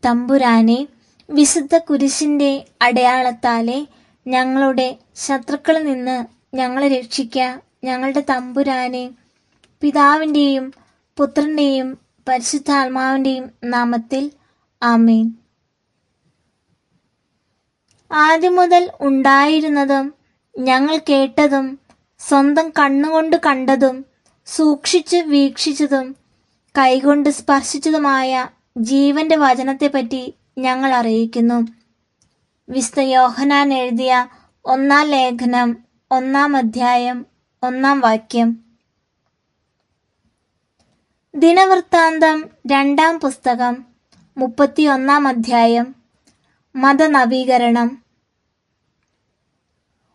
തമ്പുരാനെ, വിശുദ്ധ കുരിശിൻ്റെ അടയാളത്താലെ ഞങ്ങളുടെ ശത്രുക്കളിൽ നിന്ന് ഞങ്ങളെ രക്ഷിക്ക. ഞങ്ങളുടെ തമ്പുരാനെ, പിതാവിൻ്റെയും പുത്രൻ്റെയും പരിശുദ്ധാത്മാവിൻ്റെയും നാമത്തിൽ ആമേൻ. ആദ്യം മുതൽ ഉണ്ടായിരുന്നതും ഞങ്ങൾ കേട്ടതും സ്വന്തം കണ്ണുകൊണ്ട് കണ്ടതും സൂക്ഷിച്ച് വീക്ഷിച്ചതും കൈകൊണ്ട് സ്പർശിച്ചതുമായ ജീവന്റെ വചനത്തെപ്പറ്റി ഞങ്ങൾ അറിയിക്കുന്നു. വിശുദ്ധ യോഹന്നാൻ എഴുതിയ 1-ാം ലേഖനം 1-ാം അധ്യായം 1-ാം വാക്യം. ദിനവൃത്താന്തം 2-ാം പുസ്തകം 31-ാം അധ്യായം. മതനവീകരണം.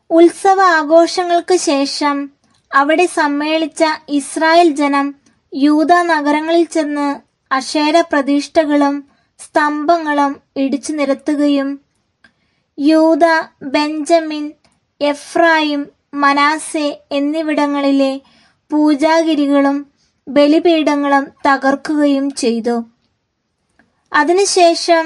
ഉത്സവ ആഘോഷങ്ങൾക്ക് ശേഷം അവിടെ സമ്മേളിച്ച ഇസ്രായേൽ ജനം യൂദാ നഗരങ്ങളിൽ ചെന്ന് അശേര പ്രതിഷ്ഠകളും സ്തംഭങ്ങളും ഇടിച്ചു നിരത്തുകയും യൂദ, ബെഞ്ചമിൻ, എഫ്രായിം, മനാസെ എന്നിവിടങ്ങളിലെ പൂജാഗിരികളും ബലിപീഠങ്ങളും തകർക്കുകയും ചെയ്തു. അതിനുശേഷം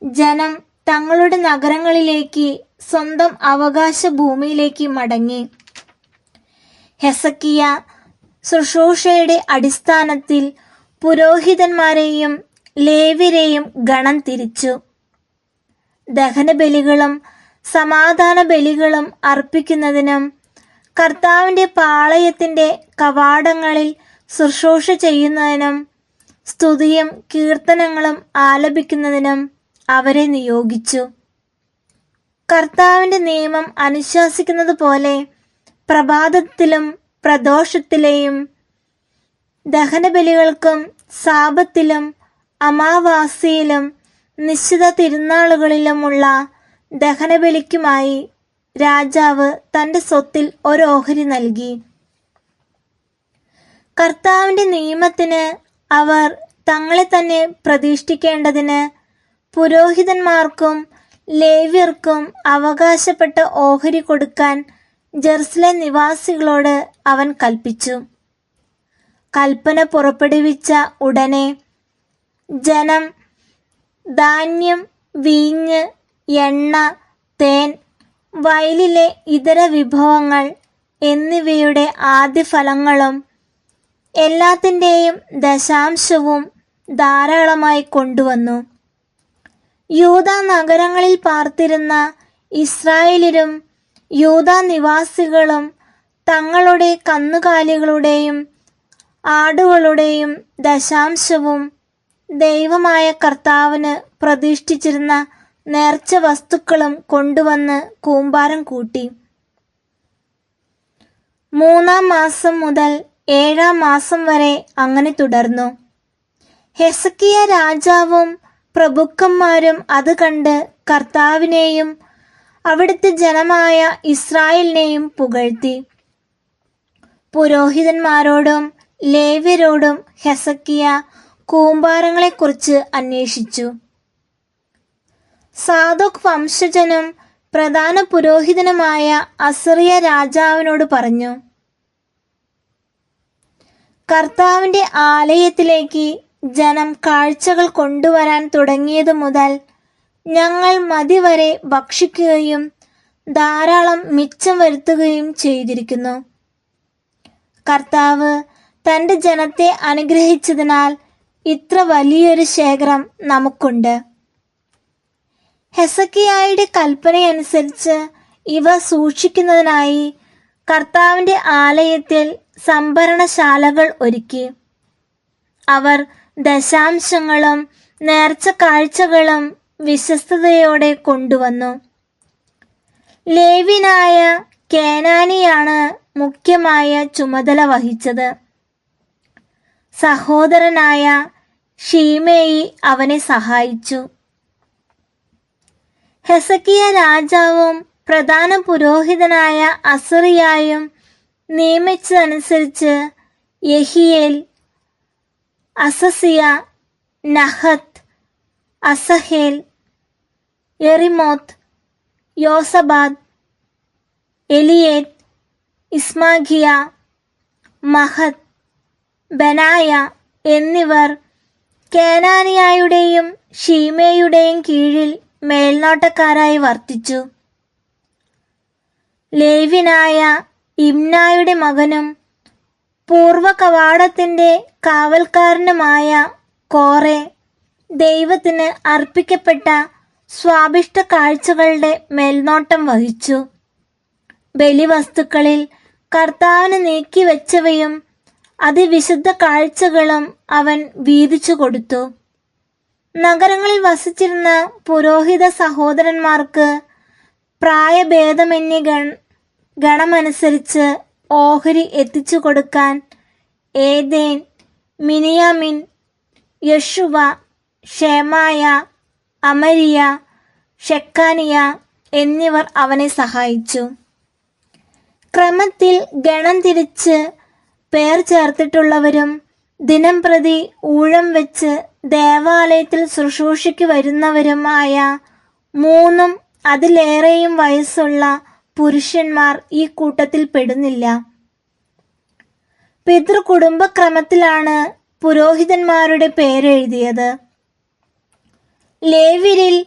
ജനം തങ്ങളുടെ നഗരങ്ങളിലേക്ക്, സ്വന്തം അവകാശ ഭൂമിയിലേക്ക് മടങ്ങി. ഹെസക്കിയ ശുശ്രൂഷയുടെ അടിസ്ഥാനത്തിൽ പുരോഹിതന്മാരെയും ലേവ്യരെയും ഗണം തിരിച്ചു. ദഹനബലികളും സമാധാന ബലികളും അർപ്പിക്കുന്നതിനും കർത്താവിൻ്റെ പാളയത്തിൻ്റെ കവാടങ്ങളിൽ ശുശ്രൂഷ ചെയ്യുന്നതിനും സ്തുതിയും കീർത്തനങ്ങളും ആലപിക്കുന്നതിനും അവരെ നിയോഗിച്ചു. കർത്താവിൻ്റെ നിയമം അനുശാസിക്കുന്നത് പോലെ പ്രഭാതത്തിലും പ്രദോഷത്തിലെയും ദഹനബലികൾക്കും സാപത്തിലും അമാവാസിയിലും നിശ്ചിത തിരുനാളുകളിലുമുള്ള ദഹനബലിക്കുമായി രാജാവ് തൻ്റെ സ്വത്തിൽ ഒരു ഓഹരി നൽകി. കർത്താവിൻ്റെ നിയമത്തിന് അവർ തങ്ങളെ തന്നെ പ്രതിഷ്ഠിക്കേണ്ടതിന് പുരോഹിതന്മാർക്കും ലേവ്യർക്കും അവകാശപ്പെട്ട ഓഹരി കൊടുക്കാൻ ജെറുസലേം നിവാസികളോട് അവൻ കൽപ്പിച്ചു. കൽപ്പന പുറപ്പെടുവിച്ച ഉടനെ ജനം ധാന്യം, വീഞ്ഞ്, എണ്ണ, തേൻ, വയലിലെ ഇതര വിഭവങ്ങൾ എന്നിവയുടെ ആദ്യഫലങ്ങളും എല്ലാത്തിൻ്റെയും ദശാംശവും ധാരാളമായി കൊണ്ടുവന്നു. യൂദാ നഗരങ്ങളിൽ പാർത്തിരുന്ന ഇസ്രായേലിലും യൂദാ നിവാസികളും തങ്ങളുടെ കന്നുകാലികളുടെയും ആടുകളുടെയും ദശാംശവും ദൈവമായ കർത്താവിന് പ്രതിഷ്ഠിച്ചിരുന്ന നേർച്ച വസ്തുക്കളും കൊണ്ടുവന്ന് കൂമ്പാരം കൂട്ടി. 3-ാം മാസം മുതൽ 7-ാം മാസം വരെ അങ്ങനെ തുടർന്നു. ഹെസക്കിയ രാജാവും പ്രഭുക്കന്മാരും അത് കണ്ട് കർത്താവിനെയും അവിടുത്തെ ജനമായ ഇസ്രായേലിനെയും പുകഴ്ത്തി. പുരോഹിതന്മാരോടും ലേവ്യരോടും ഹെസക്കിയ കൂമ്പാരങ്ങളെക്കുറിച്ച് അന്വേഷിച്ചു. സാദോക്ക് വംശജനും പ്രധാന പുരോഹിതനുമായ അസറിയ രാജാവിനോട് പറഞ്ഞു, കർത്താവിൻ്റെ ആലയത്തിലേക്ക് ജനം കാഴ്ചകൾ കൊണ്ടുവരാൻ തുടങ്ങിയതു മുതൽ ഞങ്ങൾ മതിവരെ ഭക്ഷിക്കുകയും ധാരാളം മിച്ചം വരുത്തുകയും ചെയ്തിരിക്കുന്നു. കർത്താവ് തൻ്റെ ജനത്തെ അനുഗ്രഹിച്ചതിനാൽ ഇത്ര വലിയൊരു ശേഖരം നമുക്കുണ്ട്. ഹെസക്കിയായുടെ കൽപ്പനയനുസരിച്ച് ഇവ സൂക്ഷിക്കുന്നതിനായി കർത്താവിൻ്റെ ആലയത്തിൽ സംഭരണശാലകൾ ഒരുക്കി. അവർ ദശാംശങ്ങളും നേർച്ച കാഴ്ചകളും വിശ്വസ്തയോടെ കൊണ്ടുവന്നു. ലേവ്യനായ കേനാനിയാണ് മുഖ്യമായ ചുമതല വഹിച്ചത്. സഹോദരനായ ഷീമേയി അവനെ സഹായിച്ചു. ഹെസക്കിയ രാജാവും പ്രധാന പുരോഹിതനായ അസറിയായും നിയമിച്ചതനുസരിച്ച് യെഹിയേൽ, അസസിയ, നഹത്ത്, അസഹേൽ, യെറിമോത്ത്, യോസബാദ്, എലിയേറ്റ്, ഇസ്മാഖിയ, മഹത്ത്, ബനായ എന്നിവർ കേനാനിയായുടെയും ഷീമേയുടെയും കീഴിൽ മേൽനോട്ടക്കാരായി വർത്തിച്ചു. ലേവ്യനായ ഇമ്നായുടെ മകനും പൂർവ കവാടത്തിന്റെ കാവൽക്കാരനുമായ കോറെ ദൈവത്തിന് അർപ്പിക്കപ്പെട്ട സ്വാഭിഷ്ട കാഴ്ചകളുടെ മേൽനോട്ടം വഹിച്ചു. ബലിവസ്തുക്കളിൽ കർത്താവിന് നീക്കിവെച്ചവയും അതിവിശുദ്ധ കാഴ്ചകളും അവൻ വീതിച്ചു കൊടുത്തു. നഗരങ്ങളിൽ വസിച്ചിരുന്ന പുരോഹിത സഹോദരന്മാർക്ക് പ്രായഭേദമന്യേ ഗണമനുസരിച്ച് ഓഹരി എത്തിച്ചു കൊടുക്കാൻ ഏദേൻ, മിനിയാമിൻ, യശുവ, ഷെമായ, അമരിയ, ഷെക്കാനിയ എന്നിവർ അവനെ സഹായിച്ചു. ക്രമത്തിൽ ഗണം തിരിച്ച് പേർ ചേർത്തിട്ടുള്ളവരും ദിനംപ്രതി ഊഴം വെച്ച് ദേവാലയത്തിൽ ശുശ്രൂഷയ്ക്ക് വരുന്നവരുമായ 3 അതിലേറെയും വയസ്സുള്ള പുരുഷന്മാർ ഈ കൂട്ടത്തിൽ പെടുന്നില്ല. പിതൃകുടുംബക്രമത്തിലാണ് പുരോഹിതന്മാരുടെ പേരെഴുതിയത്. ലേവ്യരിൽ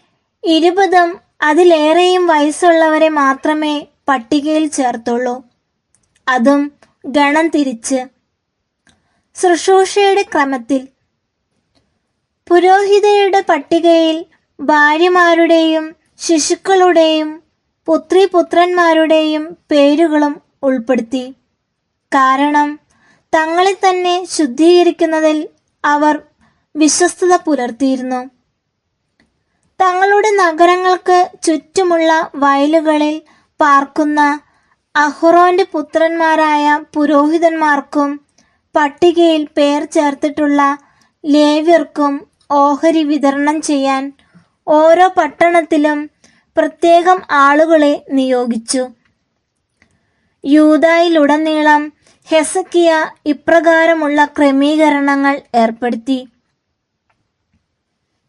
20 അതിലേറെയും വയസ്സുള്ളവരെ മാത്രമേ പട്ടികയിൽ ചേർത്തുള്ളൂ, അതും ഗണം തിരിച്ച്. ശുശ്രൂഷയുടെ ക്രമത്തിൽ പുരോഹിതരുടെ പട്ടികയിൽ ഭാര്യമാരുടെയും ശിശുക്കളുടെയും പുത്രിപുത്രന്മാരുടെയും പേരുകളും ഉൾപ്പെടുത്തി. കാരണം തങ്ങളെ തന്നെ ശുദ്ധീകരിക്കുന്നതിൽ അവർ വിശ്വസ്തത പുലർത്തിയിരുന്നു. തങ്ങളുടെ നഗരങ്ങൾക്ക് ചുറ്റുമുള്ള വയലുകളിൽ പാർക്കുന്ന അഹ്റോന്റെ പുത്രന്മാരായ പുരോഹിതന്മാർക്കും പട്ടികയിൽ പേർ ചേർത്തിട്ടുള്ള ലേവ്യർക്കും ഓഹരി വിതരണം ചെയ്യാൻ ഓരോ പട്ടണത്തിലും പ്രത്യേകം ആളുകളെ നിയോഗിച്ചു. യൂദായിലുടനീളം ഹെസക്കിയ ഇപ്രകാരമുള്ള ക്രമീകരണങ്ങൾ ഏർപ്പെടുത്തി.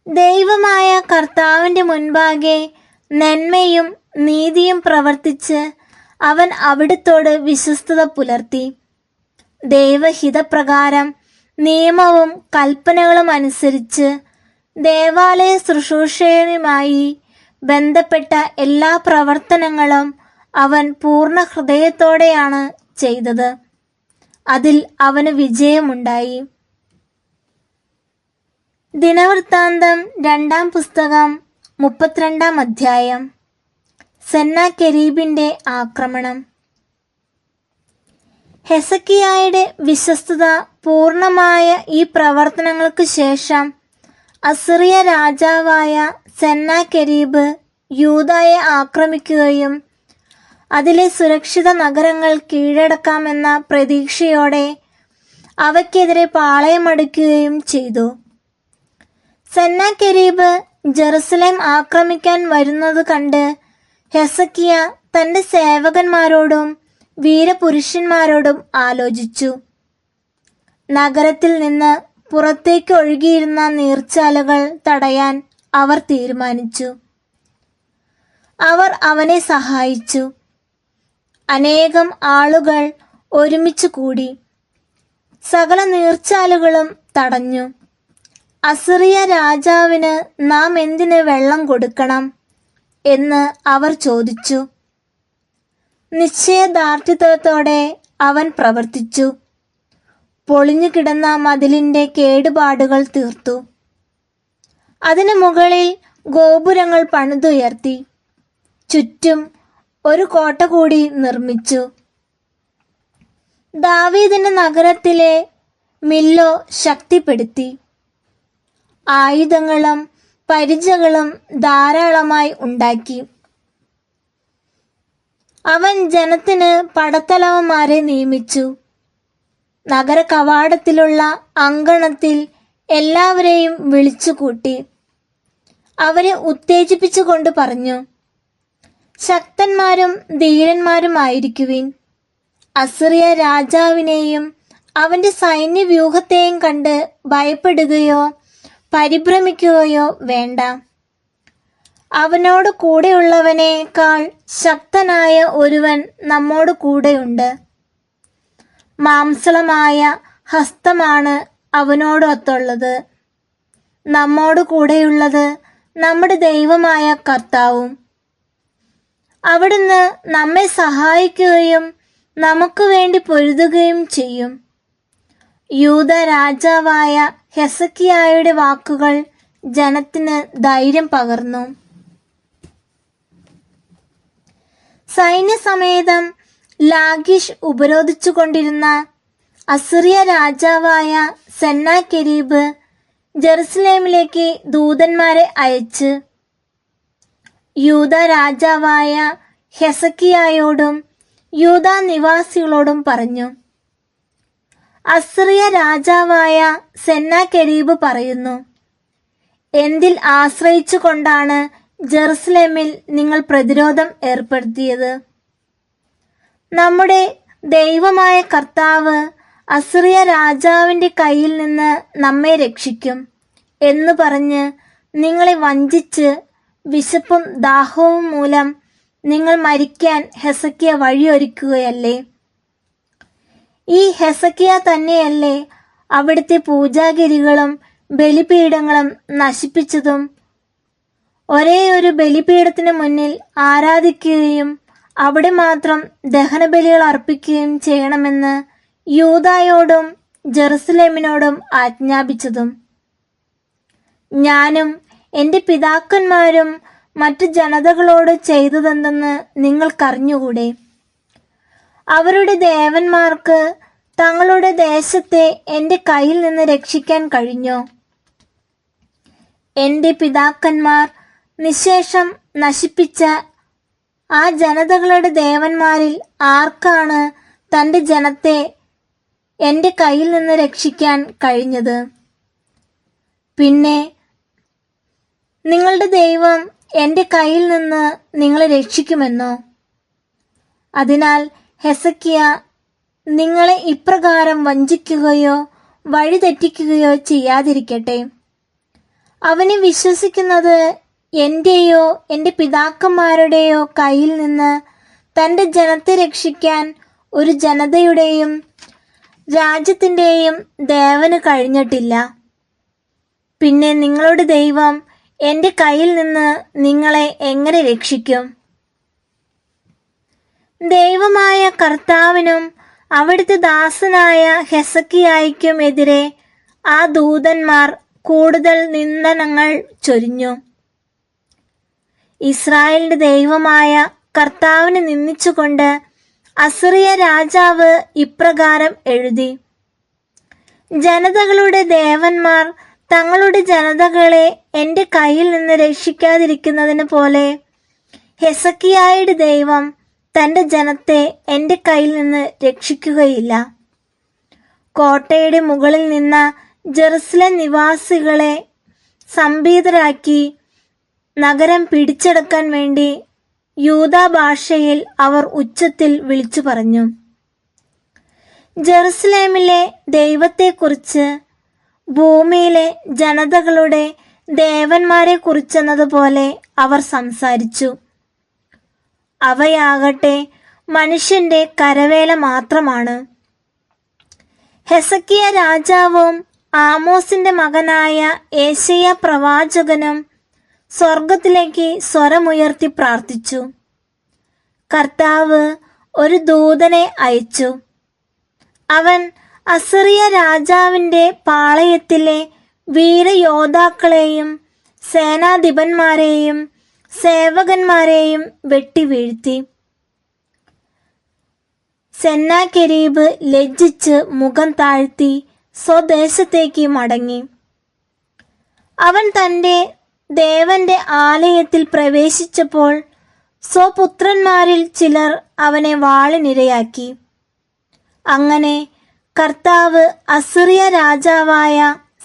ദൈവമായ കർത്താവിന്റെ മുൻപാകെ നന്മയും നീതിയും പ്രവർത്തിച്ച് അവൻ അവിടുത്തോട് വിശ്വസ്തത പുലർത്തി. ദൈവഹിതപ്രകാരം നിയമവും കൽപ്പനകളും അനുസരിച്ച് ദേവാലയ ശുശ്രൂഷയുമായി ബന്ധപ്പെട്ട എല്ലാ പ്രവർത്തനങ്ങളും അവൻ പൂർണ്ണ ഹൃദയത്തോടെയാണ് ചെയ്തത്. അതിൽ അവന് വിജയമുണ്ടായി. ദിനവൃത്താന്തം 2-ാം പുസ്തകം 32-ാം അധ്യായം. സെന്നാകെരീബിന്റെ ആക്രമണം. ഹെസക്കിയായുടെ വിശ്വസ്തത പൂർണ്ണമായ ഈ പ്രവർത്തനങ്ങൾക്ക് ശേഷം അസിറിയ രാജാവായ സെന്നാകെരീബ് യൂദായെ ആക്രമിക്കുകയും അതിലെ സുരക്ഷിത നഗരങ്ങൾ കീഴടക്കാമെന്ന പ്രതീക്ഷയോടെ അവയ്ക്കെതിരെ പാളയമടിക്കുകയും ചെയ്തു. സെന്നാകെരീബ് ജെറുസലേം ആക്രമിക്കാൻ വരുന്നത് കണ്ട് ഹെസക്കിയ തന്റെ സേവകന്മാരോടും വീരപുരുഷന്മാരോടും ആലോചിച്ചു. നഗരത്തിൽ നിന്ന് പുറത്തേക്ക് ഒഴുകിയിരുന്ന നീർച്ചാലുകൾ തടയാൻ അവർ തീരുമാനിച്ചു. അവർ അവനെ സഹായിച്ചു. അനേകം ആളുകൾ ഒരുമിച്ച് കൂടി സകല നീർച്ചാലുകളും തടഞ്ഞു. അസിറിയ രാജാവിന് നാം എന്തിന് വെള്ളം കൊടുക്കണം എന്ന് അവർ ചോദിച്ചു. നിശ്ചയദാർഢ്യത്തോടെ അവൻ പ്രവർത്തിച്ചു. പൊളിഞ്ഞു കിടന്ന മതിലിന്റെ കേടുപാടുകൾ തീർത്തു. അതിനു മുകളിൽ ഗോപുരങ്ങൾ പണിതുയർത്തി. ചുറ്റും ഒരു കോട്ട കൂടി നിർമ്മിച്ചു. ദാവീദിന്റെ നഗരത്തിലെ മില്ലോ ശക്തിപ്പെടുത്തി. ആയുധങ്ങളും പരിചകളും ധാരാളമായി ഉണ്ടാക്കി. അവൻ ജനത്തിന് പടത്തലവന്മാരെ നിയമിച്ചു. നഗര കവാടത്തിലുള്ള അങ്കണത്തിൽ എല്ലാവരെയും വിളിച്ചുകൂട്ടി അവരെ ഉത്തേജിപ്പിച്ചുകൊണ്ട് പറഞ്ഞു, ശക്തന്മാരും ധീരന്മാരുമായിരിക്കുവിൻ. അസിറിയ രാജാവിനെയും അവന്റെ സൈന്യവ്യൂഹത്തെയും കണ്ട് ഭയപ്പെടുകയോ പരിഭ്രമിക്കുകയോ വേണ്ട. അവനോട് കൂടെയുള്ളവനേക്കാൾ ശക്തനായ ഒരുവൻ നമ്മോട് കൂടെയുണ്ട്. മാംസളമായ ഹസ്തമാണ് അവനോടൊത്തുള്ളത്. നമ്മോട് കൂടെയുള്ളത് നമ്മുടെ ദൈവമായ കർത്താവും. അവിടുന്ന് നമ്മെ സഹായിക്കുകയും നമുക്ക് വേണ്ടി പൊരുതുകയും ചെയ്യും. യൂദ രാജാവായ ഹെസക്കിയായുടെ വാക്കുകൾ ജനത്തിന് ധൈര്യം പകർന്നു. സൈന്യസമേതം ലാഖീഷ് ഉപരോധിച്ചുകൊണ്ടിരുന്ന അസിറിയ രാജാവായ സെന്നാകെരീബ് ജെറുസലേമിലേക്ക് ദൂതന്മാരെ അയച്ച് യൂദ രാജാവായ ഹെസക്കിയായോടും യൂദ നിവാസികളോടും പറഞ്ഞു, അസിറിയ രാജാവായ സെന്നാകെരീബ് പറയുന്നു, എന്തിൽ ആശ്രയിച്ചുകൊണ്ടാണ് ജെറുസലേമിൽ നിങ്ങൾ പ്രതിരോധം ഏർപ്പെടുത്തിയത്? നമ്മുടെ ദൈവമായ കർത്താവ് അസിറിയ രാജാവിന്റെ കയ്യിൽ നിന്ന് നമ്മെ രക്ഷിക്കും എന്ന് പറഞ്ഞ് നിങ്ങളെ വഞ്ചിച്ച് വിശപ്പും ദാഹവും മൂലം നിങ്ങൾ മരിക്കാൻ ഹെസക്കിയ വഴിയൊരുക്കുകയല്ലേ? ഈ ഹെസക്കിയ തന്നെയല്ലേ അവിടുത്തെ പൂജാഗിരികളും ബലിപീഠങ്ങളും നശിപ്പിച്ചതും ഒരേ ഒരു ബലിപീഠത്തിന് മുന്നിൽ ആരാധിക്കുകയും അവിടെ മാത്രം ദഹനബലികൾ അർപ്പിക്കുകയും ചെയ്യണമെന്ന് യൂദായോടും ജെറുസലേമിനോടും ആജ്ഞാപിച്ചതും? ഞാനും എൻ്റെ പിതാക്കന്മാരും മറ്റു ജനതകളോട് ചെയ്തതെന്തെന്ന് നിങ്ങൾക്കറിഞ്ഞുകൂടെ? അവരുടെ ദേവന്മാർക്ക് തങ്ങളുടെ ദേശത്തെ എൻ്റെ കയ്യിൽ നിന്ന് രക്ഷിക്കാൻ കഴിഞ്ഞോ? എൻ്റെ പിതാക്കന്മാർ നിശേഷം നശിപ്പിച്ച ആ ജനതകളുടെ ദേവന്മാരിൽ ആർക്കാണ് തൻ്റെ ജനത്തെ എൻ്റെ കയ്യിൽ നിന്ന് രക്ഷിക്കാൻ കഴിഞ്ഞത്? പിന്നെ നിങ്ങളുടെ ദൈവം എൻ്റെ കയ്യിൽ നിന്ന് നിങ്ങളെ രക്ഷിക്കുമെന്നോ? അതിനാൽ ഹെസക്കിയ നിങ്ങളെ ഇപ്രകാരം വഞ്ചിക്കുകയോ വഴിതെറ്റിക്കുകയോ ചെയ്യാതിരിക്കട്ടെ. അവനെ വിശ്വസിക്കുന്നത് എന്റെയോ എൻ്റെ പിതാക്കന്മാരുടെയോ കയ്യിൽ നിന്ന് തൻ്റെ ജനത്തെ രക്ഷിക്കാൻ ഒരു ജനതയുടെയും രാജ്യത്തിൻ്റെയും ദേവന് കഴിഞ്ഞിട്ടില്ല. പിന്നെ നിങ്ങളുടെ ദൈവം എൻ്റെ കയ്യിൽ നിന്ന് നിങ്ങളെ എങ്ങനെ രക്ഷിക്കും? ദൈവമായ കർത്താവിനും അവിടുത്തെ ദാസനായ ഹെസക്കിയായ്ക്കും എതിരെ ആ ദൂതന്മാർ കൂടുതൽ നിന്ദനങ്ങൾ ചൊരിഞ്ഞു. ഇസ്രായേലിന്റെ ദൈവമായ കർത്താവിനെ നിന്ദിച്ചുകൊണ്ട് അസിറിയ രാജാവ് ഇപ്രകാരം എഴുതി, ജനതകളുടെ ദേവന്മാർ തങ്ങളുടെ ജനതകളെ എൻ്റെ കയ്യിൽ നിന്ന് രക്ഷിക്കാതിരിക്കുന്നതിന് പോലെ ഹെസക്കിയായുടെ ദൈവം തൻ്റെ ജനത്തെ എൻ്റെ കയ്യിൽ നിന്ന് രക്ഷിക്കുകയില്ല. കോട്ടയുടെ മുകളിൽ നിന്ന ജെറുസലേം നിവാസികളെ സംഭീതരാക്കി നഗരം പിടിച്ചെടുക്കാൻ വേണ്ടി യൂദാ ഭാഷയിൽ അവർ ഉച്ചത്തിൽ വിളിച്ചു പറഞ്ഞു. ജെറുസലേമിലെ ദൈവത്തെക്കുറിച്ച് ഭൂമിയിലെ ജനതകളുടെ ദേവന്മാരെ കുറിച്ചെന്നതുപോലെ അവർ സംസാരിച്ചു. അവയാകട്ടെ മനുഷ്യന്റെ കരവേല മാത്രമാണ്. ഹെസക്കിയ രാജാവും ആമോസിന്റെ മകനായ ഏശയ്യാ പ്രവാചകനും സ്വർഗത്തിലേക്ക് സ്വരമുയർത്തി പ്രാർത്ഥിച്ചു. കർത്താവ് ഒരു ദൂതനെ അയച്ചു. അവൻ അസിറിയ രാജാവിന്റെ പാളയത്തിലെ വീരയോദ്ധാക്കളെയും സേനാധിപന്മാരെയും സേവകന്മാരെയും വെട്ടിവീഴ്ത്തി. സെന്നാകെരീബ് ലജ്ജിച്ച് മുഖം താഴ്ത്തി സ്വദേശത്തേക്ക് മടങ്ങി. അവൻ തൻ്റെ ദേവന്റെ ആലയത്തിൽ പ്രവേശിച്ചപ്പോൾ സ്വപുത്രന്മാരിൽ ചിലർ അവനെ വാളിനിരയാക്കി. അങ്ങനെ കർത്താവ് അസിറിയ രാജാവായ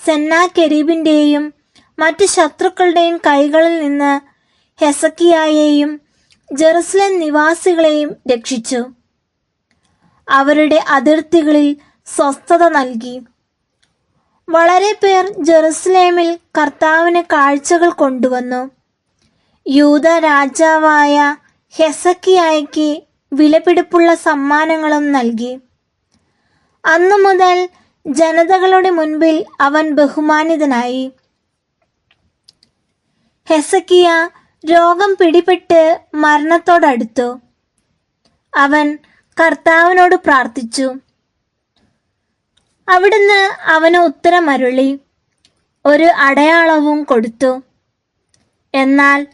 സെന്നാകെരീബിന്റെയും മറ്റു ശത്രുക്കളുടെയും കൈകളിൽ നിന്ന് ഹെസക്കിയായെയും ജെറുസലേം നിവാസികളെയും രക്ഷിച്ചു. അവരുടെ അതിർത്തികളിൽ സ്വസ്ഥത നൽകി. വളരെ പേർ ജെറുസലേമിൽ കർത്താവിന് കാഴ്ചകൾ കൊണ്ടുവന്നു. യൂദ രാജാവായ ഹെസക്കിയായ്ക്ക് വിലപിടിപ്പുള്ള സമ്മാനങ്ങളും നൽകി. അന്നു മുതൽ ജനതകളുടെ മുൻപിൽ അവൻ ബഹുമാനിതനായി. ഹെസക്കിയ രോഗം പിടിപെട്ട് മരണത്തോടടുത്തു. അവൻ കർത്താവിനോട് പ്രാർത്ഥിച്ചു. അവിടുന്ന് അവന് ഉത്തരമരുളി ഒരു അടയാളവും കൊടുത്തു. എന്നാൽ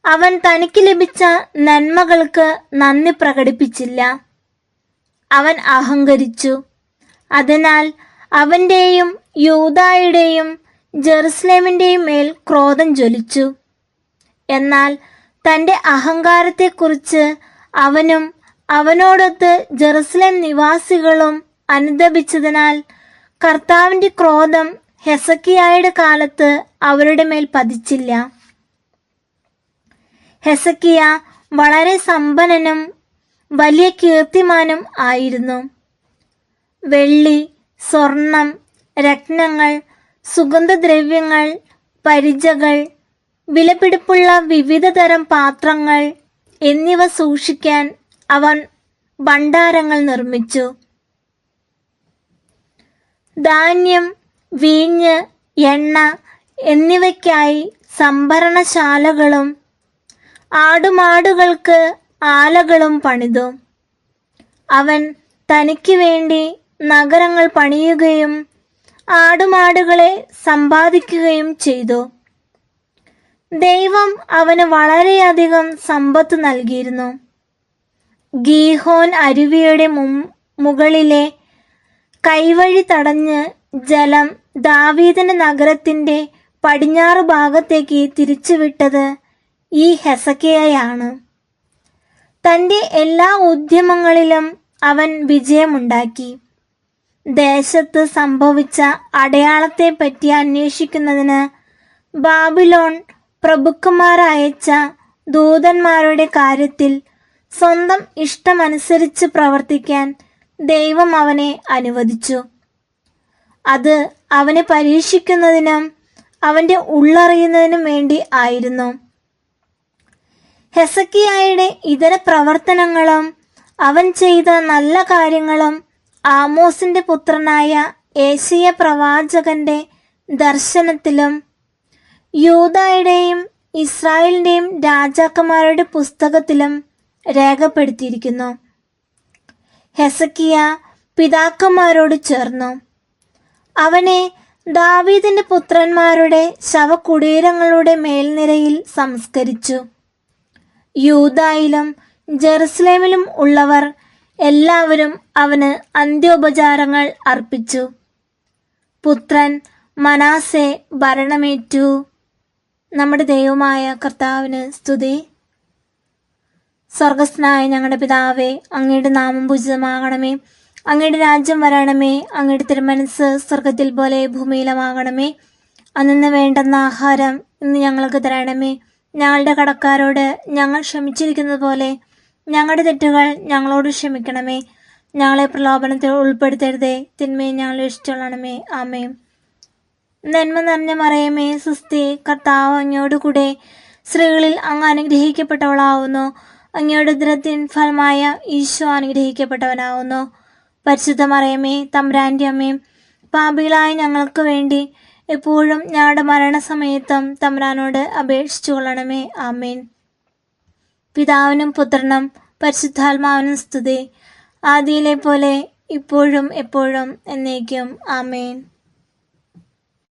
അവൻ തനിക്ക് ലഭിച്ച നന്മകൾക്ക് നന്ദി പ്രകടിപ്പിച്ചില്ല. അവൻ അഹങ്കരിച്ചു. അതിനാൽ അവന്റെയും യൂദായുടെയും ജെറുസലേമിന്റെയും മേൽ ക്രോധം ജ്വലിച്ചു. എന്നാൽ തന്റെ അഹങ്കാരത്തെക്കുറിച്ച് അവനും അവനോടൊത്ത് ജെറുസലേം നിവാസികളും അനുതപിച്ചതിനാൽ കർത്താവിന്റെ ക്രോധം ഹെസക്കിയായുടെ കാലത്ത് അവരുടെ മേൽ പതിച്ചില്ല. ഹെസക്കിയ വളരെ സമ്പന്നനും വലിയ കീർത്തിമാനും ആയിരുന്നു. വെള്ളി, സ്വർണം, രത്നങ്ങൾ, സുഗന്ധദ്രവ്യങ്ങൾ, പരിചകൾ, വിലപിടിപ്പുള്ള വിവിധ തരം പാത്രങ്ങൾ എന്നിവ സൂക്ഷിക്കാൻ അവൻ ഭണ്ഡാരങ്ങൾ നിർമ്മിച്ചു. ധാന്യം, വീഞ്ഞ്, എണ്ണ എന്നിവയ്ക്കായി സംഭരണശാലകളും ആടുമാടുകൾക്ക് ആലകളും പണിതു. അവൻ തനിക്ക് വേണ്ടി നഗരങ്ങൾ പണിയുകയും ആടുമാടുകളെ സമ്പാദിക്കുകയും ചെയ്തു. ദൈവം അവന് വളരെയധികം സമ്പത്ത് നൽകിയിരുന്നു. ഗീഹോൻ അരുവിയുടെ മുകളിലെ കൈവഴി തടഞ്ഞ് ജലം ദാവീദിന്റെ നഗരത്തിന്റെ പടിഞ്ഞാറ് ഭാഗത്തേക്ക് തിരിച്ചുവിട്ടത് ഈ ഹെസക്കിയയാണ്. തന്റെ എല്ലാ ഉദ്യമങ്ങളിലും അവൻ വിജയമുണ്ടാക്കി. ദേശത്ത് സംഭവിച്ച അടയാളത്തെപ്പറ്റി അന്വേഷിക്കുന്നതിന് ബാബിലോൺ പ്രഭുക്കന്മാർ അയച്ച ദൂതന്മാരുടെ കാര്യത്തിൽ സ്വന്തം ഇഷ്ടമനുസരിച്ച് പ്രവർത്തിക്കാൻ ദൈവം അവനെ അനുവദിച്ചു. അത് അവനെ പരീക്ഷിക്കുന്നതിനും അവന്റെ ഉള്ളറിയുന്നതിനും വേണ്ടി ആയിരുന്നു. ഹെസക്കിയായുടെ ഇതര പ്രവർത്തനങ്ങളും അവൻ ചെയ്ത നല്ല കാര്യങ്ങളും ആമോസിന്റെ പുത്രനായ ഏശയ്യാ പ്രവാചകന്റെ ദർശനത്തിലും യൂദായുടെയും ഇസ്രായേലിന്റെയും രാജാക്കന്മാരുടെ പുസ്തകത്തിലും രേഖപ്പെടുത്തിയിരിക്കുന്നു. ഹെസക്കിയ പിതാക്കന്മാരോട് ചേർന്നു. അവനെ ദാവീദിന്റെ പുത്രന്മാരുടെ ശവകുടീരങ്ങളുടെ മേൽനിരയിൽ സംസ്കരിച്ചു. യൂദായിലും ജെറുസലേമിലും ഉള്ളവർ എല്ലാവരും അവന് അന്ത്യോപചാരങ്ങൾ അർപ്പിച്ചു. പുത്രൻ മനാസെ ഭരണമേറ്റു. നമ്മുടെ ദൈവമായ കർത്താവിന് സ്തുതി. സ്വർഗസ്ഥനായ ഞങ്ങളുടെ പിതാവേ, അങ്ങയുടെ നാമം പൂജിതമാകണമേ. അങ്ങയുടെ രാജ്യം വരണമേ. അങ്ങയുടെ തിരുമനസ്സ് സ്വർഗത്തിൽ പോലെ ഭൂമിയിലുമാകണമേ. അന്നു വേണ്ടുന്ന ആഹാരം ഇന്ന് ഞങ്ങൾക്ക് തരണമേ. ഞങ്ങളുടെ കടക്കാരോട് ഞങ്ങൾ ക്ഷമിച്ചിരിക്കുന്നത് പോലെ ഞങ്ങളുടെ തെറ്റുകൾ ഞങ്ങളോട് ക്ഷമിക്കണമേ. ഞങ്ങളെ പ്രലോഭനത്തിൽ ഉൾപ്പെടുത്തരുതേ, തിന്മയെ ഞങ്ങൾ രക്ഷിച്ചുകൊള്ളണമേ. ആമേൻ. നന്മ നിറഞ്ഞ മറിയമേ, സുസ്തി, കർത്താവ് അങ്ങയോടുകൂടെ സ്ത്രീകളിൽ അങ്ങ് അനുഗ്രഹിക്കപ്പെട്ടവളാവുന്നു. അങ്ങയുടെ ഉദരത്തിൻ ഫലമായ ഈശോ അനുഗ്രഹിക്കപ്പെട്ടവനാവുന്നു. പരിശുദ്ധ മറിയമേ, തമ്പുരാന്റെ അമ്മയും പാപികളായ ഞങ്ങൾക്ക് വേണ്ടി എപ്പോഴും ഞങ്ങളുടെ മരണസമയത്തും തമ്പുരാനോട് അപേക്ഷിച്ചു കൊള്ളണമേ. ആമേൻ. പിതാവിനും പുത്രനും പരിശുദ്ധാത്മാവിനും സ്തുതി, ആദിയിലെ പോലെ ഇപ്പോഴും എപ്പോഴും എന്നേക്കും. ആമേൻ.